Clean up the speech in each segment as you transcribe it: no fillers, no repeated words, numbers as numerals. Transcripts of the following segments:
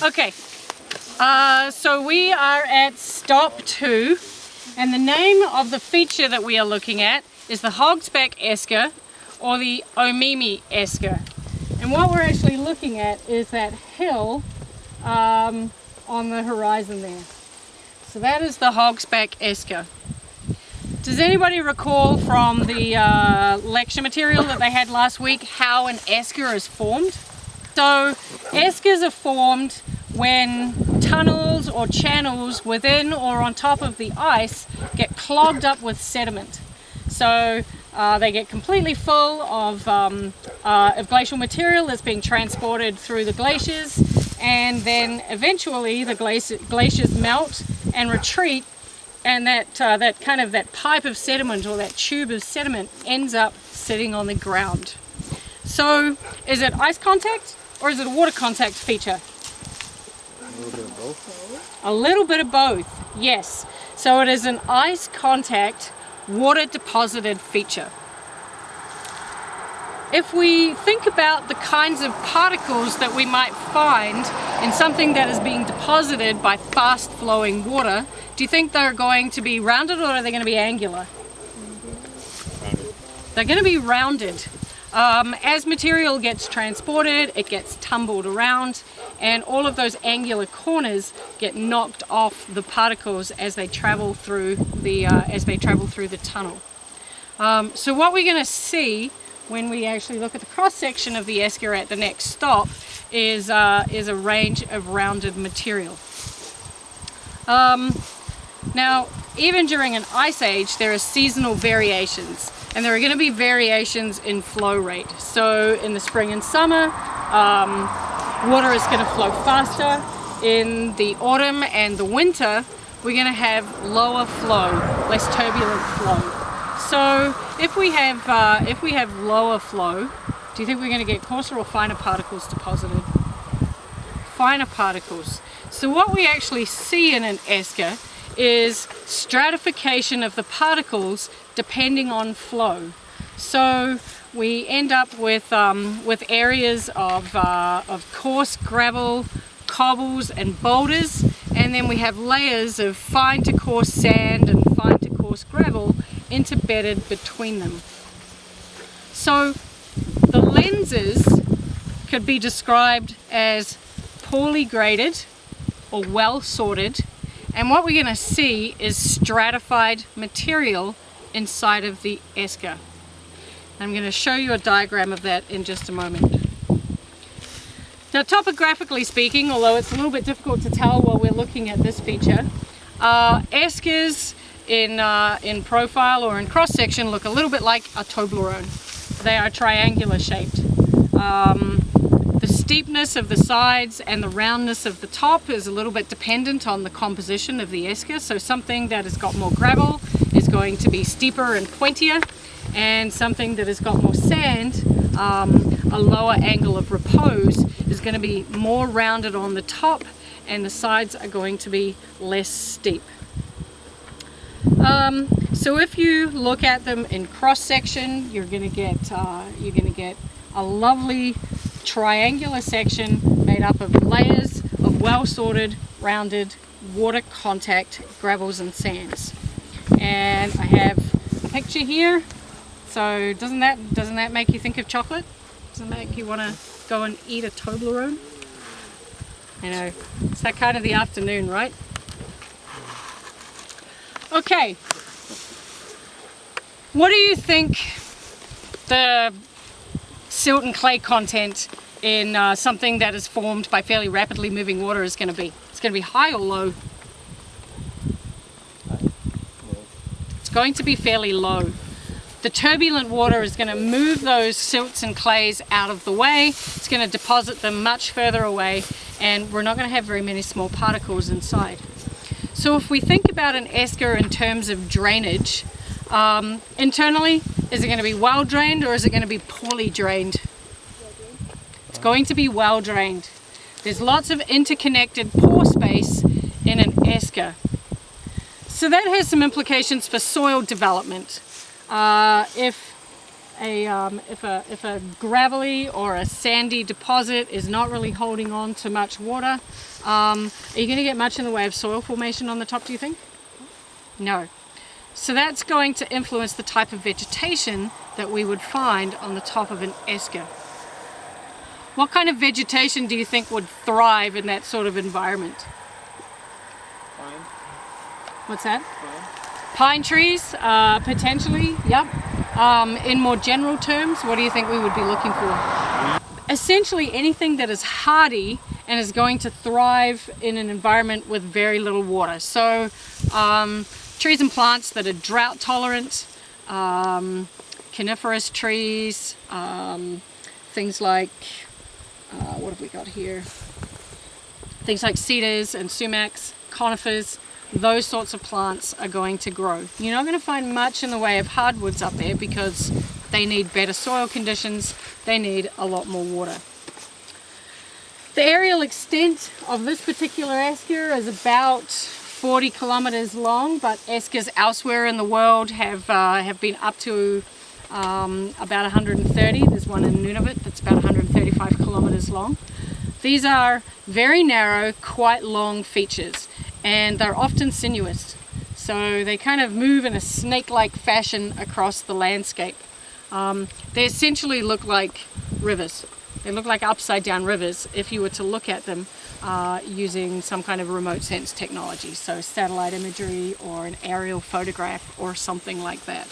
Okay, so we are at stop 2, and the name of the feature that we are looking at is the Hogsback Esker or the Omimi Esker. And what we're actually looking at is that hill on the horizon there. So that is the Hogsback Esker. Does anybody recall from the lecture material that they had last week how an esker is formed? So eskers are formed when tunnels or channels within or on top of the ice get clogged up with sediment. So they get completely full of glacial material that's being transported through the glaciers, and then eventually the glaciers melt and retreat, and that pipe of sediment or that tube of sediment ends up sitting on the ground. So is it ice contact or is it a water contact feature? A little bit of both. A little bit of both, yes. So it is an ice contact water deposited feature. If we think about the kinds of particles that we might find in something that is being deposited by fast flowing water, do you think they're going to be rounded or are they going to be angular? Rounded. They're going to be rounded. As material gets transported, it gets tumbled around, and all of those angular corners get knocked off the particles as they travel through the tunnel. So what we're going to see when we actually look at the cross section of the esker at the next stop is a range of rounded material. Now, even during an ice age, there are seasonal variations. And there are going to be variations in flow rate. So in the spring and summer, water is going to flow faster. In the autumn and the winter, we're going to have lower flow, less turbulent flow. So if we have lower flow, do you think we're going to get coarser or finer particles deposited? Finer particles. So what we actually see in an esker is stratification of the particles depending on flow. So we end up with areas of coarse gravel, cobbles and boulders, and then we have layers of fine to coarse sand and fine to coarse gravel interbedded between them. So the lenses could be described as poorly graded or well sorted, and what we're going to see is stratified material inside of the esker. I'm going to show you a diagram of that in just a moment. Now, topographically speaking, although it's a little bit difficult to tell while we're looking at this feature, eskers in profile or in cross section look a little bit like a Toblerone. They are triangular shaped. The steepness of the sides and the roundness of the top is a little bit dependent on the composition of the esker. So something that has got more gravel is going to be steeper and pointier, and something that has got more sand, a lower angle of repose, is going to be more rounded on the top, and the sides are going to be less steep. So if you look at them in cross section, you're going to get a lovely triangular section made up of layers of well sorted, rounded water contact gravels and sands. And I have a picture here. So doesn't that make you think of chocolate? Doesn't it make you want to go and eat a Toblerone? You know, it's that kind of the afternoon, right? Okay. What do you think the silt and clay content in something that is formed by fairly rapidly moving water is going to be? It's going to be high or low? It's going to be fairly low. The turbulent water is going to move those silts and clays out of the way. It's going to deposit them much further away, and we're not going to have very many small particles inside. So if we think about an esker in terms of drainage, internally, is it going to be well drained or is it going to be poorly drained? It's going to be well drained. There's lots of interconnected pore space in an esker. So that has some implications for soil development. If if a gravelly or a sandy deposit is not really holding on to much water, are you going to get much in the way of soil formation on the top, do you think? No. So that's going to influence the type of vegetation that we would find on the top of an esker. What kind of vegetation do you think would thrive in that sort of environment? Fine. What's that? Fine. Pine trees, potentially, yep. In more general terms, what do you think we would be looking for? Essentially anything that is hardy and is going to thrive in an environment with very little water. So trees and plants that are drought tolerant, coniferous trees, things like, what have we got here? Things like cedars and sumacs, conifers, those sorts of plants are going to grow. You're not going to find much in the way of hardwoods up there because they need better soil conditions, they need a lot more water. The aerial extent of this particular esker is about 40 kilometers long, but eskers elsewhere in the world have been up to about 130. There's one in Nunavut that's about 135 kilometers long. These are very narrow, quite long features, and they're often sinuous. So they kind of move in a snake-like fashion across the landscape. They essentially look like rivers. They look like upside-down rivers if you were to look at them using some kind of remote sense technology, so satellite imagery or an aerial photograph or something like that.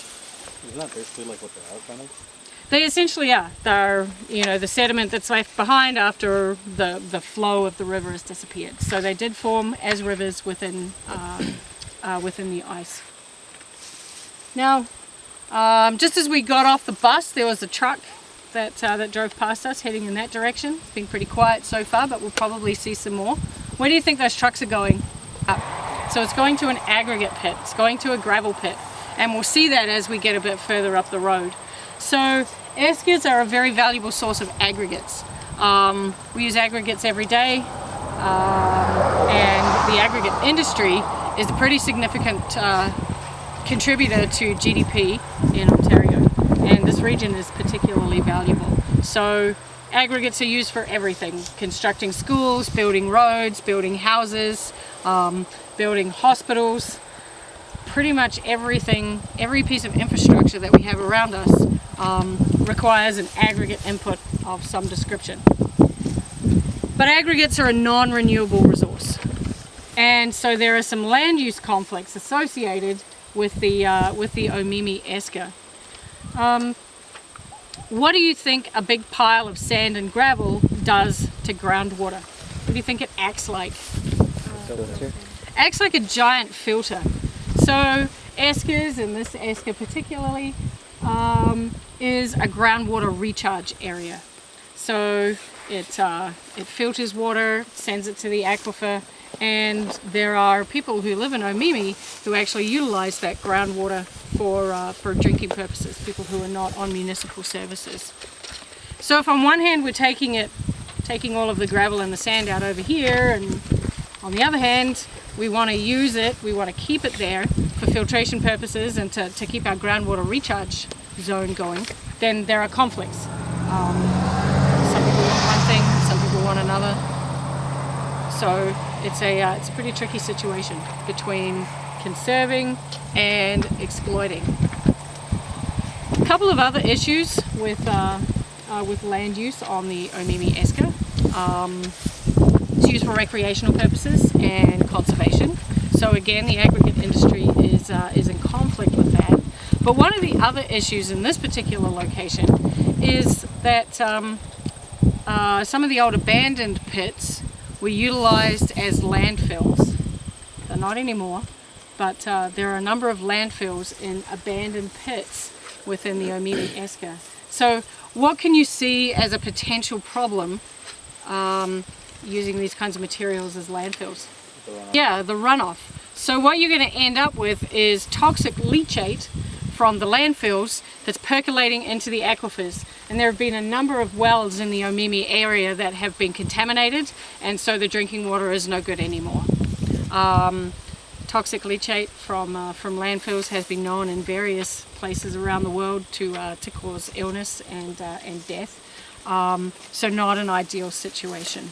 Isn't that basically like what they are, kind of? They essentially are. They're, you know, the sediment that's left behind after the flow of the river has disappeared. So they did form as rivers within the ice. Now, just as we got off the bus, there was a truck that drove past us heading in that direction. It's been pretty quiet so far, but we'll probably see some more. Where do you think those trucks are going? Up. So it's going to an aggregate pit. It's going to a gravel pit. And we'll see that as we get a bit further up the road. So eskers are a very valuable source of aggregates. We use aggregates every day, and the aggregate industry is a pretty significant contributor to GDP in Ontario, and this region is particularly valuable. So aggregates are used for everything: constructing schools, building roads, building houses, building hospitals. Pretty much everything, every piece of infrastructure that we have around us requires an aggregate input of some description. But aggregates are a non-renewable resource, and so there are some land use conflicts associated with the Omimi esker. What do you think a big pile of sand and gravel does to groundwater? What do you think it acts like? Acts like a giant filter. So eskers, and this esker particularly, is a groundwater recharge area. So it filters water, sends it to the aquifer, and there are people who live in Omimi who actually utilize that groundwater for drinking purposes, people who are not on municipal services. So if on one hand we're taking all of the gravel and the sand out over here, and on the other hand we want to use it, we want to keep it there for filtration purposes and to keep our groundwater recharge zone going, then there are conflicts. Some people want one thing, some people want another. So it's a pretty tricky situation between conserving and exploiting. A couple of other issues with land use on the Omimi esker. It's used for recreational purposes and conservation. So again, the aggregate industry is in conflict with that. But one of the other issues in this particular location is that some of the old abandoned pits were utilized as landfills. They're not anymore, but there are a number of landfills in abandoned pits within the Omimi esker. So what can you see as a potential problem using these kinds of materials as landfills? Yeah, the runoff. So what you're going to end up with is toxic leachate from the landfills that's percolating into the aquifers. And there have been a number of wells in the Omimi area that have been contaminated, and so the drinking water is no good anymore. Toxic leachate from landfills has been known in various places around the world to cause illness and death. So not an ideal situation.